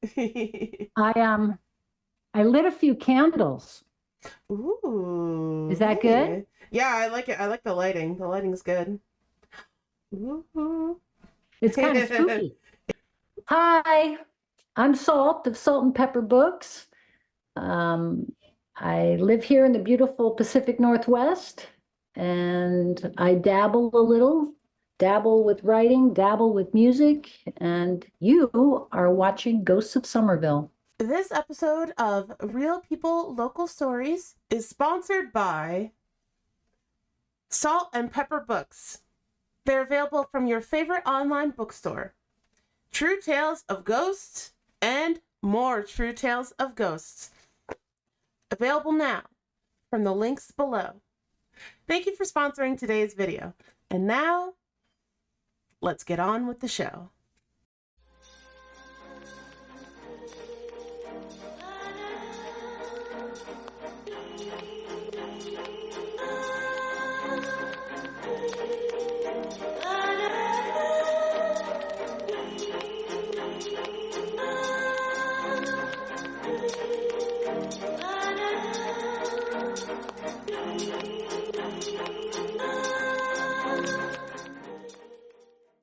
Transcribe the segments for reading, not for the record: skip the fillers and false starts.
I lit a few candles. Ooh, Is that good? hey. Yeah, I like it. I like the lighting. The lighting's good. Ooh. It's kind of spooky. Hi, I'm Salt of Salt and Pepper Books. Um, I live here in the beautiful Pacific Northwest, and I dabble a little, dabble with writing, dabble with music, and you are watching Ghosts of Somerville. This episode of Real People Local Stories is sponsored by Salt and Pepper Books. They're available from your favorite online bookstore. True tales of ghosts and more true tales of ghosts. Available now from the links below. Thank you for sponsoring today's video. And now, let's get on with the show.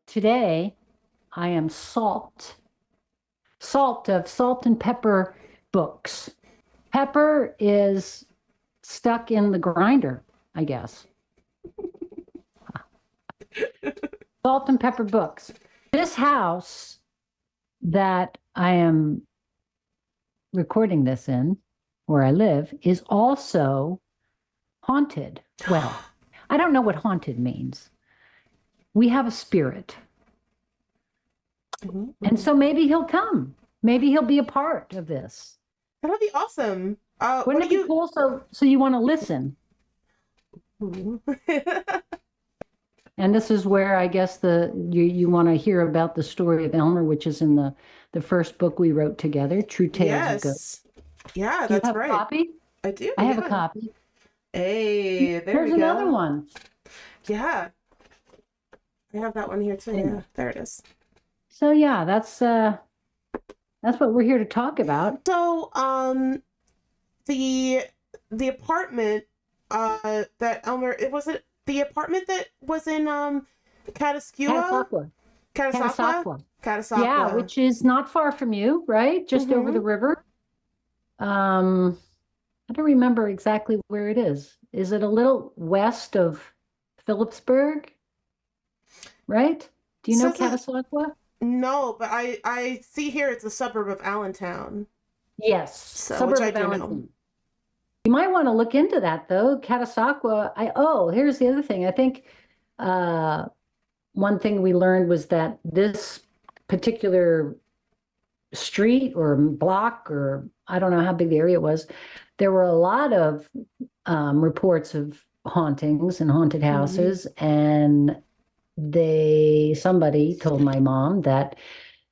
Today, I am Salt of Salt and Pepper Books. Pepper is stuck in the grinder, I guess. Salt and Pepper Books. This house that I am recording this in, where I live, is also haunted. Well, I don't know what haunted means. We have a spirit. And so maybe he'll come. Maybe he'll be a part of this. That'll be awesome. Wouldn't it be cool? So you want to listen. And this is where I guess you want to hear about the story of Elmer, which is in the first book we wrote together, True Tales of Ghosts. Yeah, Do you that's have right. a copy? I do. I have a copy. Hey, there There's we go. another one. Yeah. I have that one here too. Yeah, there it is. So yeah, that's what we're here to talk about. So, the apartment that Elmer, it was it the apartment that was in Catasauqua? Catasauqua. Catasauqua. Yeah, which is not far from you, right? Just over the river. I don't remember exactly where it is. Is it a little west of Phillipsburg? Right? Do you know Catasauqua? No, but I see here it's a suburb of Allentown. Yes, suburb of Allentown. You might want to look into that though. Catasauqua. Here's the other thing. I think one thing we learned was that this particular street or block, or I don't know how big the area was, there were a lot of reports of hauntings and haunted houses, and somebody told my mom that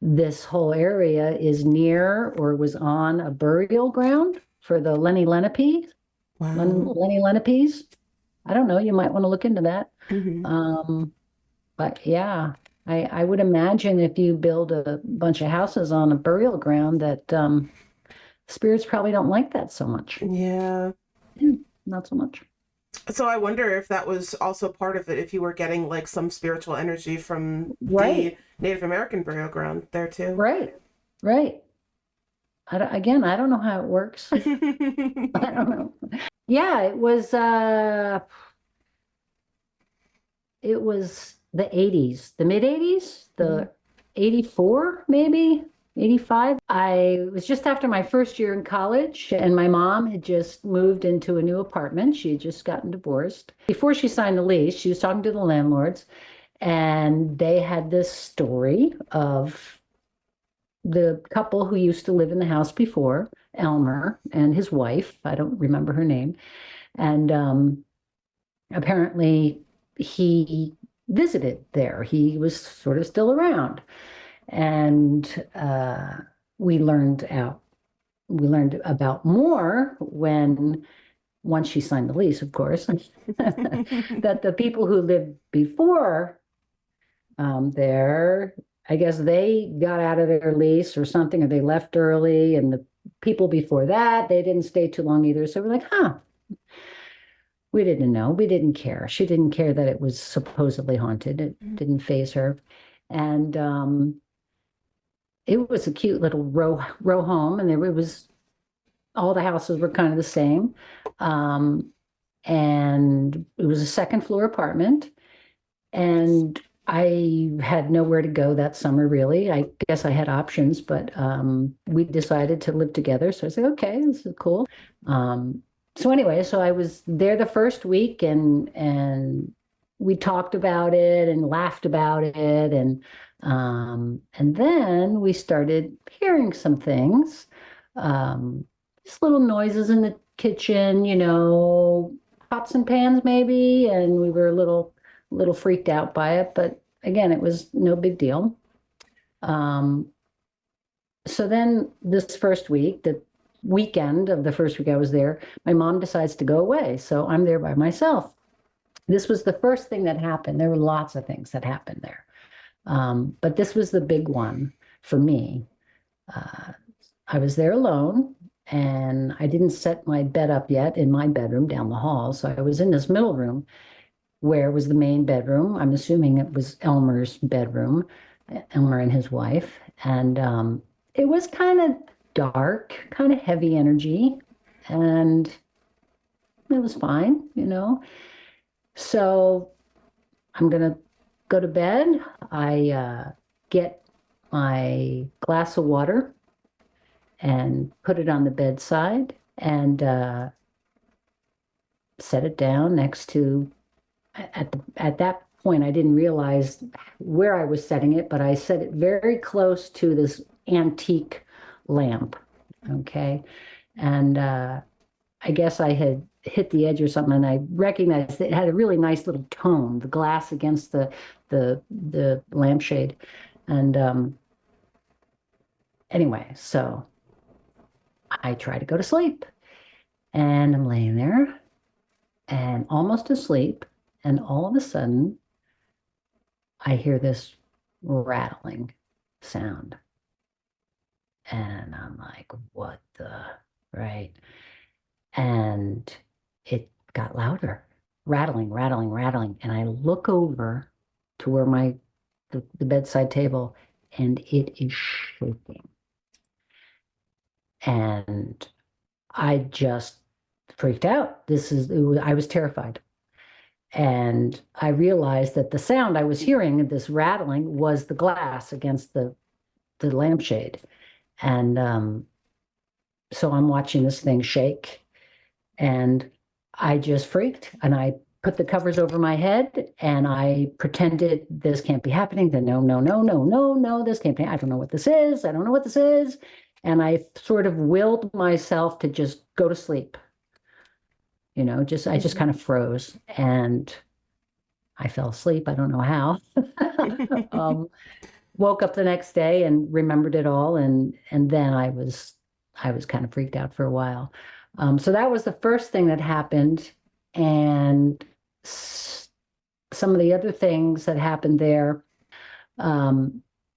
this whole area is near or was on a burial ground for the Lenny Lenepes. Wow. Lenny Lenepes. I don't know. You might want to look into that. But yeah, I would imagine if you build a bunch of houses on a burial ground that spirits probably don't like that so much. Yeah. Not so much. So I wonder if that was also part of it, if you were getting like some spiritual energy from the Native American burial ground there too. Right. I don't know how it works. I don't know. Yeah, it was the 80s, the mid 80s, the 84, maybe 85. I was just after my first year in college, and my mom had just moved into a new apartment. She had just gotten divorced. Before she signed the lease, she was talking to the landlords, and they had this story of the couple who used to live in the house before, Elmer and his wife. I don't remember her name. And apparently he visited there. He was sort of still around. And we learned about more once she signed the lease, of course, that the people who lived before there I guess they got out of their lease or something, or they left early, and the people before that, they didn't stay too long either. So we're like, huh, we didn't know. We didn't care. She didn't care that it was supposedly haunted. It didn't faze her. And it was a cute little row home, and there it was all the houses were kind of the same. And it was a second floor apartment. And I had nowhere to go that summer, really. I guess I had options, but we decided to live together. So I said, okay, this is cool. So anyway, so I was there the first week, and we talked about it and laughed about it, and then we started hearing some things, just little noises in the kitchen, pots and pans maybe, and we were a little freaked out by it, but again, it was no big deal. Um, so then this first week, the weekend of the first week I was there, my mom decides to go away. So I'm there by myself. This was the first thing that happened. There were lots of things that happened there. But this was the big one for me. Uh, I was there alone, and I didn't set my bed up yet in my bedroom down the hall. So I was in this middle room where was the main bedroom. I'm assuming it was Elmer's bedroom, Elmer and his wife. And it was kind of dark, kind of heavy energy, and it was fine. So I'm going to go to bed. I get my glass of water and put it on the bedside and set it down next to at that point, I didn't realize where I was setting it, but I set it very close to this antique lamp. Okay. And I guess I had hit the edge or something, and I recognized it had a really nice little tone, the glass against the lampshade. And anyway, so I try to go to sleep, and I'm laying there and almost asleep. And all of a sudden, I hear this rattling sound. And I'm like, what the, right? And it got louder, rattling, rattling, rattling. And I look over to where the bedside table, and it is shaking. And I just freaked out. I was terrified. And I realized that the sound I was hearing, this rattling, was the glass against the lampshade. And so I'm watching this thing shake, and I just freaked, and I put the covers over my head, and I pretended this can't be happening. Then no, no, no, no, no, no, this can't be. I don't know what this is. I don't know what this is. And I sort of willed myself to just go to sleep. I just kind of froze, and I fell asleep. I don't know how. Woke up the next day and remembered it all, and then I was kind of freaked out for a while. So that was the first thing that happened, and some of the other things that happened there.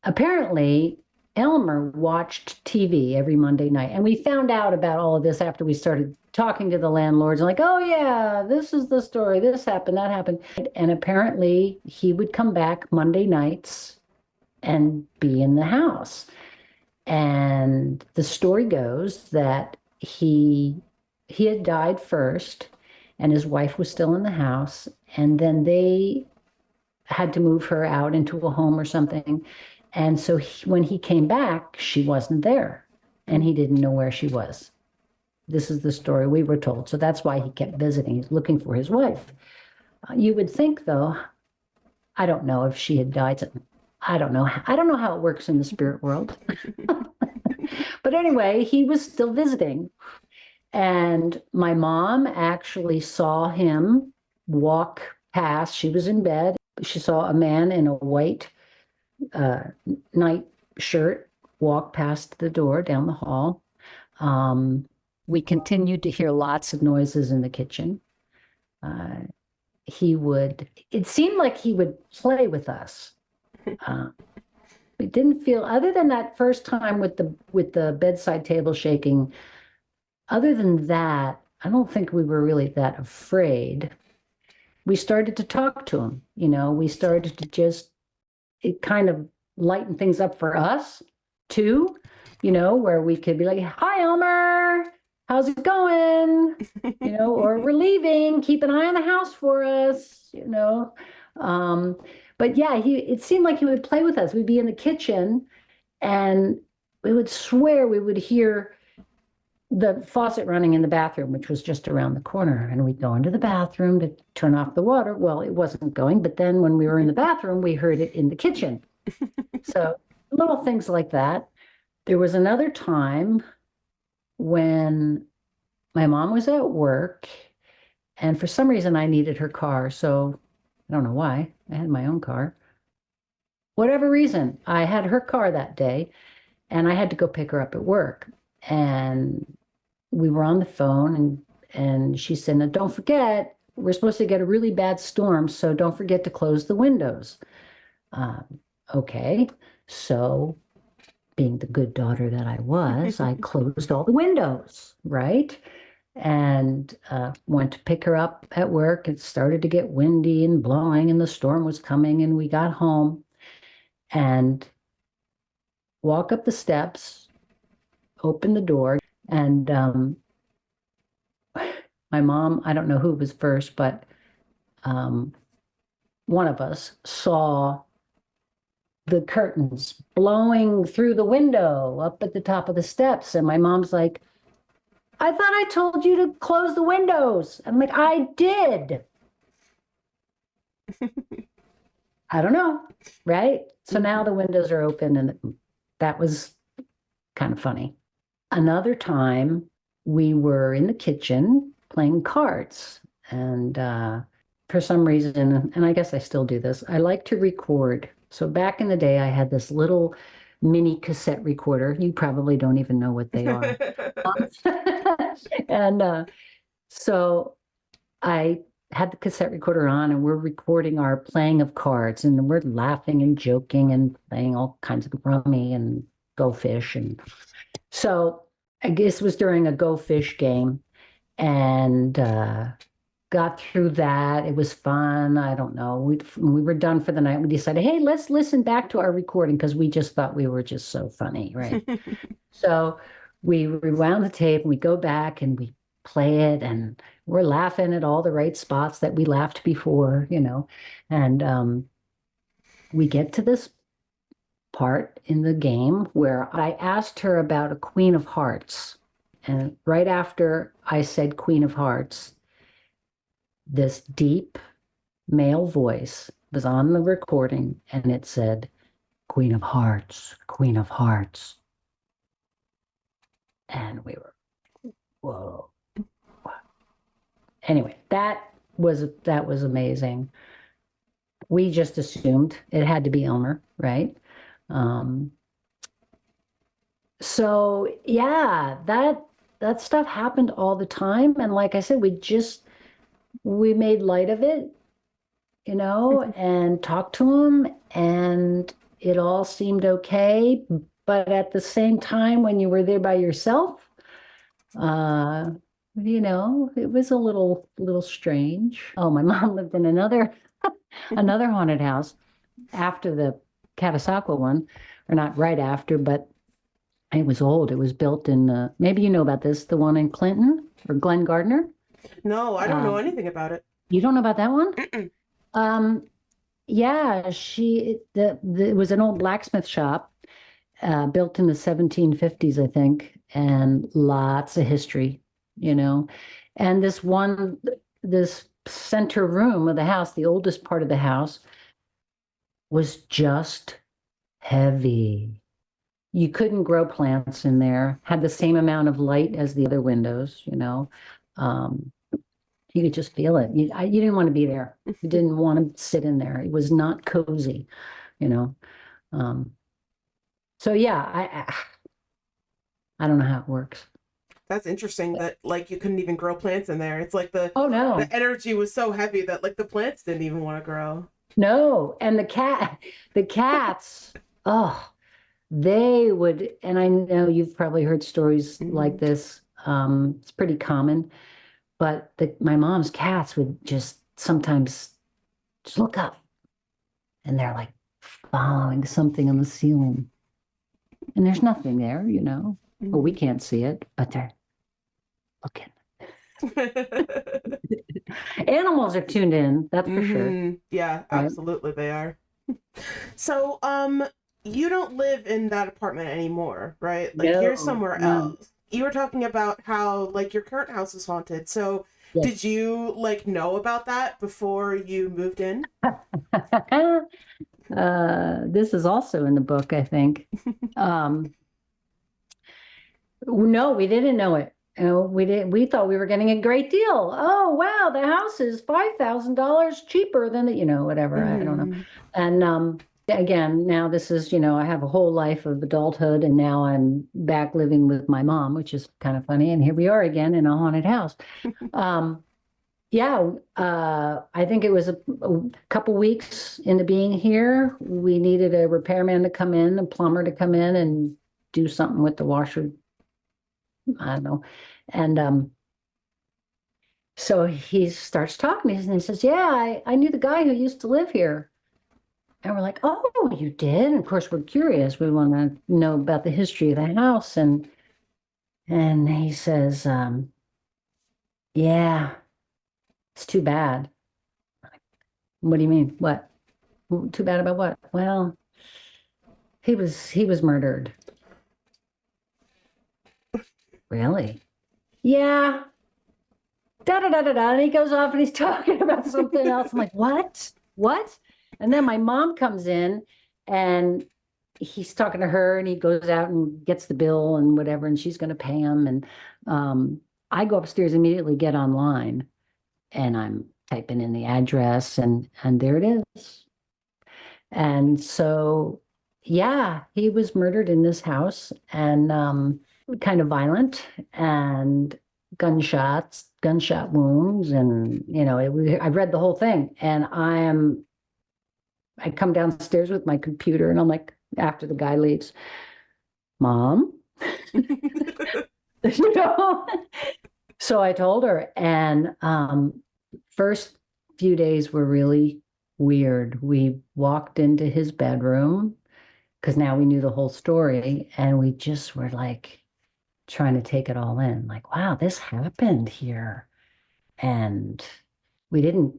Apparently, Elmer watched TV every Monday night, and we found out about all of this after we started talking to the landlords. Like, oh yeah, this is the story. This happened, that happened, and apparently he would come back Monday nights and be in the house. And the story goes that he had died first, and his wife was still in the house, and then they had to move her out into a home or something. And so when he came back, she wasn't there, and he didn't know where she was. This is the story we were told. So that's why he kept visiting. He's looking for his wife. You would think, though, I don't know if she had died. I don't know. I don't know how it works in the spirit world. But anyway, he was still visiting. And my mom actually saw him walk past. She was in bed. She saw a man in a white night shirt walk past the door down the hall. We continued to hear lots of noises in the kitchen. It seemed like he would play with us. it didn't feel, other than that first time with the bedside table shaking, other than that, I don't think we were really that afraid. We started to talk to him, we started to just, it kind of lightened things up for us too, where we could be like, hi, Elmer, how's it going? Or we're leaving, keep an eye on the house for us. But yeah, it seemed like he would play with us. We'd be in the kitchen and we would swear we would hear the faucet running in the bathroom, which was just around the corner. And we'd go into the bathroom to turn off the water. Well, it wasn't going, but then when we were in the bathroom, we heard it in the kitchen. So little things like that. There was another time when my mom was at work, and for some reason I needed her car. So I don't know why. I had my own car. Whatever reason, I had her car that day, and I had to go pick her up at work. And we were on the phone, and she said, "Now don't forget, we're supposed to get a really bad storm, so don't forget to close the windows." Okay, so being the good daughter that I was, I closed all the windows, right? And went to pick her up at work. It started to get windy and blowing, and the storm was coming, and we got home and walk up the steps, open the door, and my mom, I don't know who was first, but one of us saw the curtains blowing through the window up at the top of the steps. And my mom's like, I thought I told you to close the windows. I'm like, I did. I don't know, right? So now the windows are open, and that was kind of funny. Another time we were in the kitchen playing cards, and for some reason, and I guess I still do this, I like to record. So back in the day, I had this little mini cassette recorder. You probably don't even know what they are. And so I had the cassette recorder on, and we're recording our playing of cards, and we're laughing and joking and playing all kinds of rummy and Go Fish. And so I guess it was during a Go Fish game, and got through that. It was fun. I don't know. We were done for the night. We decided, hey, let's listen back to our recording, because we just thought we were just so funny, right? So we rewound the tape, and we go back and we play it, and we're laughing at all the right spots that we laughed before, and we get to this part in the game where I asked her about a Queen of Hearts. And right after I said Queen of Hearts, this deep male voice was on the recording, and it said, Queen of Hearts, Queen of Hearts. And we were, whoa. Anyway, that was amazing. We just assumed it had to be Elmer, right? So yeah, that stuff happened all the time. And like I said, we made light of it, and talked to him, and it all seemed okay. But at the same time, when you were there by yourself, it was a little strange. Oh, my mom lived in another haunted house after the Catasauqua one, or not right after, but it was old. It was built in, maybe you know about this, the one in Clinton or Glen Gardner. No, I don't know anything about it. You don't know about that one? Mm-mm. Yeah, it was an old blacksmith shop, built in the 1750s, I think, and lots of history, And this center room of the house, the oldest part of the house, was just heavy. You couldn't grow plants in there, had the same amount of light as the other windows, you could just feel it. You didn't want to be there. You didn't want to sit in there. It was not cozy, So yeah, I don't know how it works. That's interesting that like you couldn't even grow plants in there. It's like Oh no, the energy was so heavy that like the plants didn't even want to grow. no. And the cats, Oh, they would, and I know you've probably heard stories like Mhm. this. It's pretty common, but my mom's cats would just sometimes just look up and they're like following something on the ceiling. And there's nothing there, Well, we Mhm. can't see it, but they're looking. Animals are tuned in, that's for sure, Yeah, right? absolutely they are. So, you don't live in that apartment anymore, right? Like you're No, somewhere no. else. You were talking about how like your current house is haunted. So, did Yes. you like know about that before you moved in? This is also in the book, I think. Um, no, we didn't know it. We didn't. We thought we were getting a great deal. Oh, wow, the house is $5,000 cheaper than whatever. I don't know. Mm-hmm. And again, now this is, I have a whole life of adulthood, and now I'm back living with my mom, which is kind of funny. And here we are again in a haunted house. Um, yeah, I think it was a couple weeks into being here. We needed a repairman to come in, a plumber to come in and do something with the washer. I don't know. And so he starts talking to us and he says, yeah, I knew the guy who used to live here. And we're like, oh, you did? And of course, we're curious. We want to know about the history of the house. And he says, yeah, it's too bad. What do you mean? What? Too bad about what? Well, he was murdered. Really? Yeah. Da da da da da. And he goes off and he's talking about something else. I'm like, what? What? And then my mom comes in and he's talking to her and he goes out and gets the bill and whatever, and she's going to pay him. And I go upstairs immediately, get online, and I'm typing in the address, and there it is. And so, yeah, he was murdered in this house, and kind of violent, and gunshot wounds, and I've read the whole thing, and I come downstairs with my computer, and I'm like, after the guy leaves, Mom, you know. So I told her, and first few days were really weird. We walked into his bedroom because now we knew the whole story, and we just were like trying to take it all in. Like, wow, this happened here. And we didn't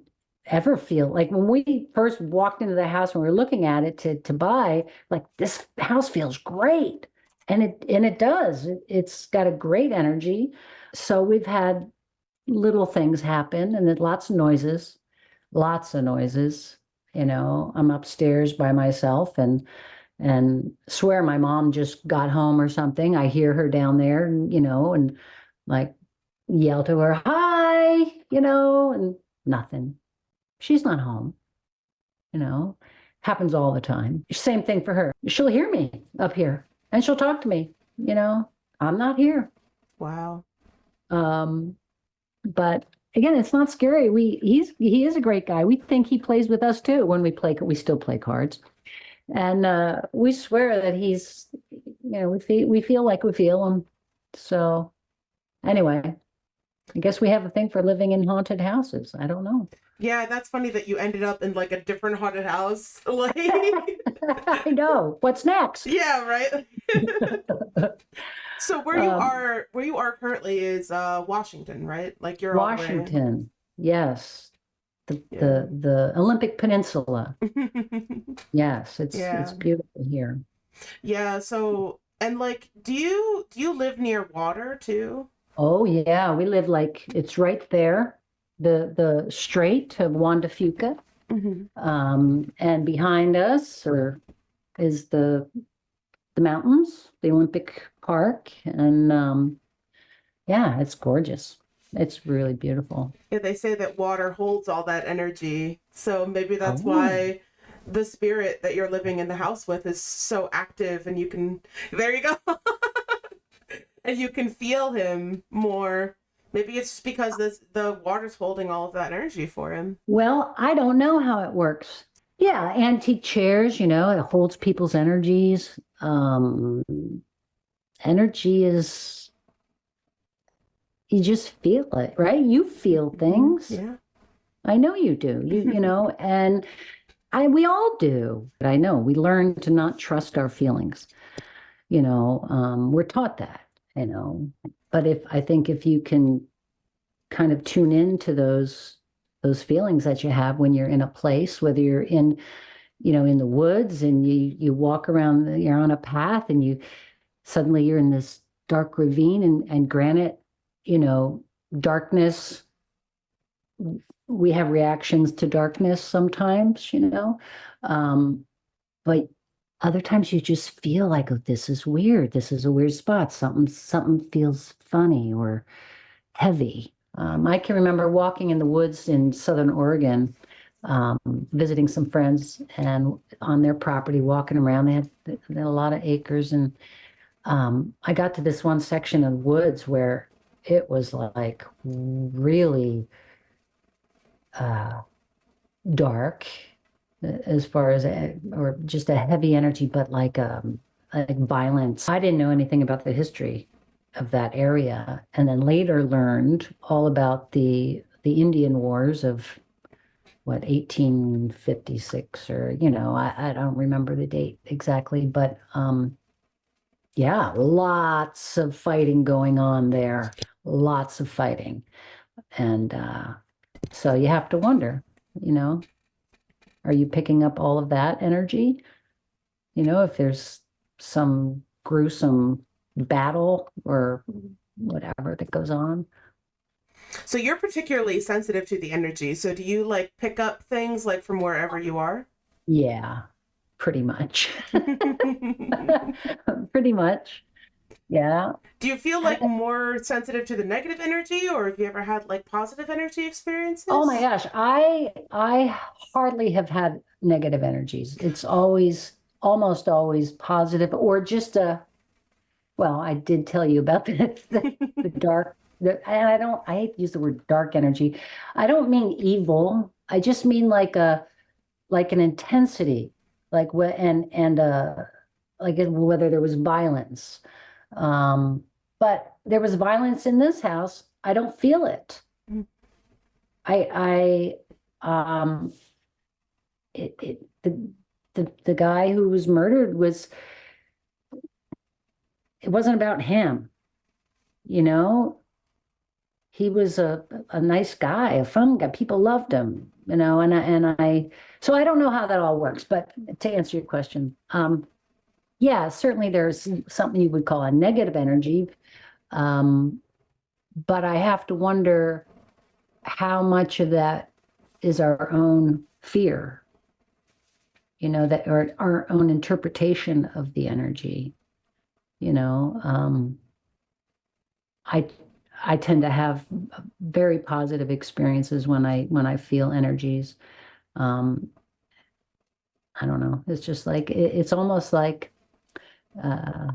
ever feel like when we first walked into the house when we were looking at it to buy, like this house feels great. And it does. It's got a great energy. So we've had little things happen and then lots of noises. I'm upstairs by myself and swear my mom just got home or something. I hear her down there, and like yell to her, hi, and nothing. She's not home, you know, happens all the time. Same thing for her. She'll hear me up here and she'll talk to me, I'm not here. Wow. Um, but again, it's not scary. He is a great guy. We think he plays with us too when we still play cards. And we swear that we feel like we feel him. So anyway, I guess we have a thing for living in haunted houses. I don't know. Yeah, that's funny that you ended up in like a different haunted house. Like, I know. What's next? yeah, right. So Um, where you are currently is Washington, right? Like you're all the way. Washington. Yes. The Yeah. the the Olympic Peninsula. Yes, it's Yeah. beautiful here. Yeah, so and like do you live near water too? Oh yeah, we live like it's right there. The Strait of Juan de Fuca. Hmm. And behind us is the mountains, the Olympic Park, and yeah, it's gorgeous. It's really beautiful. Yeah, they say that water holds all that energy. So maybe that's Oh, why the spirit that you're living in the house with is so active and you can there you go. And you can feel him more. Maybe it's just because the water's holding all of that energy for him. well, I don't know how it works. Yeah, antique chairs, it holds people's energies. Energy is, you just feel it, right? You feel Mhm. things. Yeah. I know you do. And we all do. But I know we learn to not trust our feelings. We're taught that, you know. But I think if you can kind of tune into those feelings that you have when you're in a place, whether you're in the woods and you walk around, you're on a path and suddenly you're in this dark ravine and granted, you know, darkness, we have reactions to darkness sometimes, um, but other times you just feel like, oh, this is weird. This is a weird spot. Something feels funny or heavy. I can remember walking in the woods in Southern Oregon, visiting some friends and on their property, walking around. They had a lot of acres, and I got to this one section of woods where it was like really uh, dark as far as or just a heavy energy, but like violence. I didn't know anything about the history of that area, and then later learned all about the Indian Wars of what 1856 or I don't remember the date exactly, but yeah, lots of fighting going on there, lots of fighting, and so you have to wonder, you know, are you picking up all of that energy? If there's some gruesome battle or whatever that goes on. So you're particularly sensitive to the energy. So do you like pick up things like from wherever you are? Yeah, pretty much. Pretty much. Yeah. Do you feel I- like more sensitive to the negative energy, or have you ever had like positive energy oh my experiences? gosh, I hardly have had negative energies. It's almost always positive or just well, I did tell you about the dark, and I hate to use the word dark energy. I don't mean evil. I just mean like an intensity, like what and like whether there was violence. Um, but there was violence in this house. I don't feel it. I the guy who was murdered it wasn't about him, you know. He was a nice guy, a fun guy. People loved him, and I so I don't know how that all works, but to answer your question, yeah, certainly there's something you would call a negative energy. Um, but I have to wonder how much of that is our own fear, that or our own interpretation of the energy. You know, I I tend to have very positive experiences when I feel energies. Um, I don't know. It's just it's almost uh,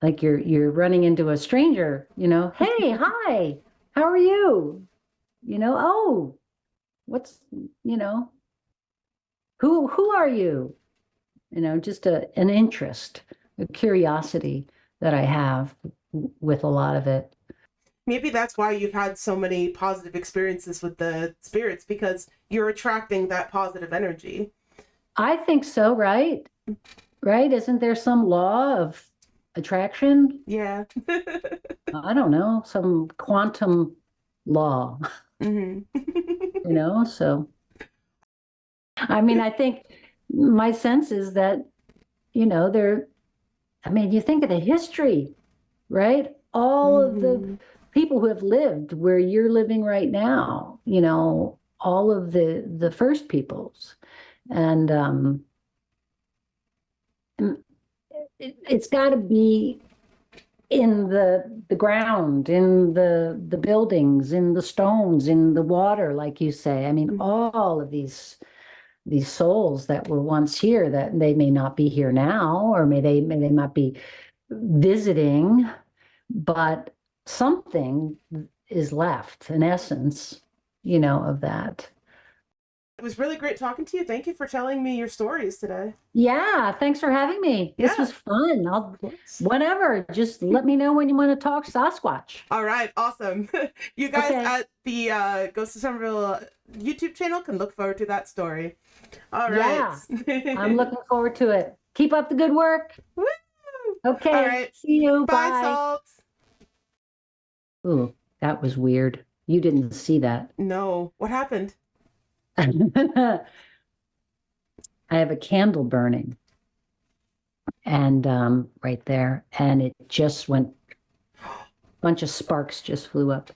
like you're running into a stranger. Hey, hi, how are you? Oh, what's you know who are you? Just an interest, a curiosity that I have with a lot of it. Maybe that's why you've had so many positive experiences with the spirits because you're attracting that positive energy. I think so, right? Right? Isn't there some law of attraction? Yeah. I don't know, some quantum law, Hmm. so I mean, I think my sense is that, there, I mean, you think of the history, right? All of the Hmm. people who have lived where you're living right now, all of the first peoples. And it's got to be in the ground, in the buildings, in the stones, in the water, like you say. I mean, all of these souls that were once here, that they may not be here now, or may they not be visiting, but something is left, an essence, of that. It was really great talking to you. Thank you for telling me your stories today. Yeah, thanks for having me. This Yeah. was fun. Of course. Whatever, just let me know when you want to talk Sasquatch. All right, awesome. You guys Okay. at the Ghost of Somerville YouTube channel can look forward to that story. All right. Yeah, I'm looking forward to it. Keep up the good work. Woo! Okay, All right. see you. Bye, Bye. Salt. Ooh, that was weird. You didn't see that. No. What happened? I have a candle burning and right there, and it just went, bunch of sparks just flew up.